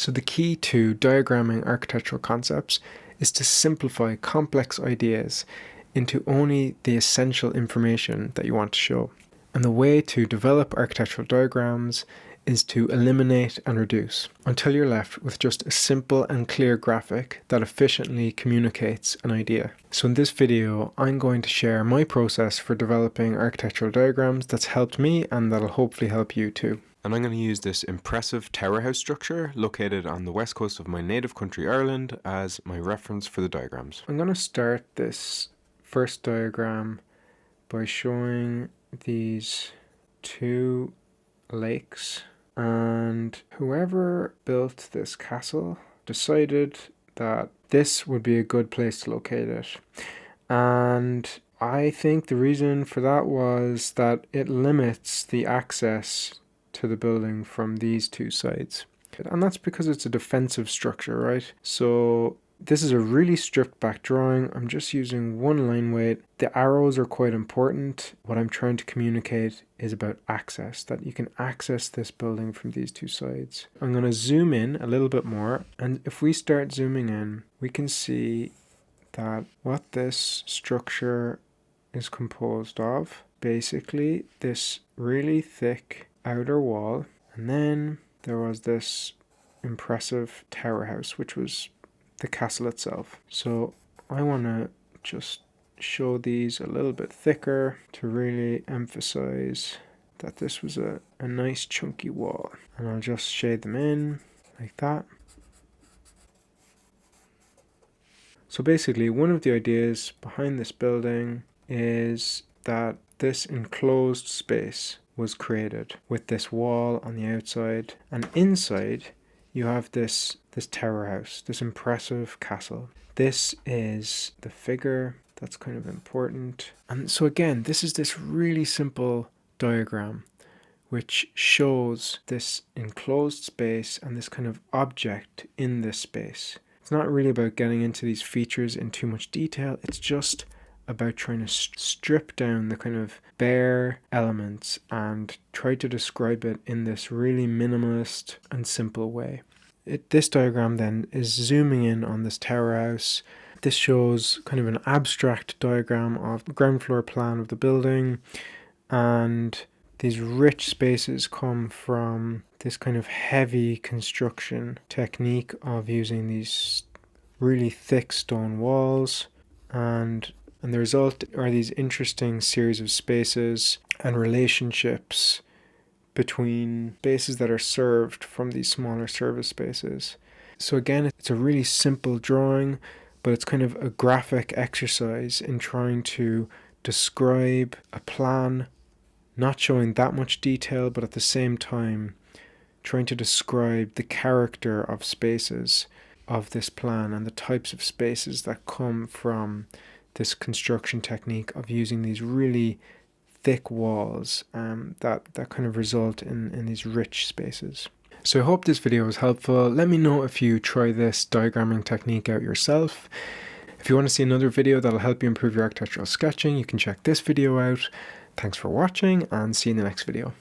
So the key to diagramming architectural concepts is to simplify complex ideas into only the essential information that you want to show. And the way to develop architectural diagrams is to eliminate and reduce until you're left with just a simple and clear graphic that efficiently communicates an idea. So in this video, I'm going to share my process for developing architectural diagrams that's helped me and that'll hopefully help you too. And I'm going to use this impressive tower house structure located on the west coast of my native country, Ireland, as my reference for the diagrams. I'm going to start this first diagram by showing these two lakes, and whoever built this castle decided that this would be a good place to locate it. And I think the reason for that was that it limits the access to the building from these two sides. And that's because it's a defensive structure, right? So this is a really stripped back drawing. I'm just using one line weight. The arrows are quite important. What I'm trying to communicate is about access, that you can access this building from these two sides. I'm going to zoom in a little bit more, and if we start zooming in, we can see that what this structure is composed of, basically this really thick outer wall, and then there was this impressive tower house, which was the castle itself. So I want to just show these a little bit thicker to really emphasize that this was a nice chunky wall. And I'll just shade them in like that. So basically, one of the ideas behind this building is that this enclosed space was created with this wall on the outside, and inside you have this tower house, this impressive castle. This is the figure that's kind of important. And so again, this is this really simple diagram which shows this enclosed space and this kind of object in this space. It's not really about getting into these features in too much detail. It's just about trying to strip down the kind of bare elements and try to describe it in this really minimalist and simple way. This diagram then is zooming in on this tower house. This shows kind of an abstract diagram of the ground floor plan of the building, and these rich spaces come from this kind of heavy construction technique of using these really thick stone walls, and the result are these interesting series of spaces and relationships between spaces that are served from these smaller service spaces. So again, it's a really simple drawing, but it's kind of a graphic exercise in trying to describe a plan, not showing that much detail, but at the same time trying to describe the character of spaces of this plan and the types of spaces that come from this construction technique of using these really thick walls that kind of result in these rich spaces. So I hope this video was helpful. Let me know if you try this diagramming technique out yourself. If you want to see another video that'll help you improve your architectural sketching, you can check this video out. Thanks for watching, and see you in the next video.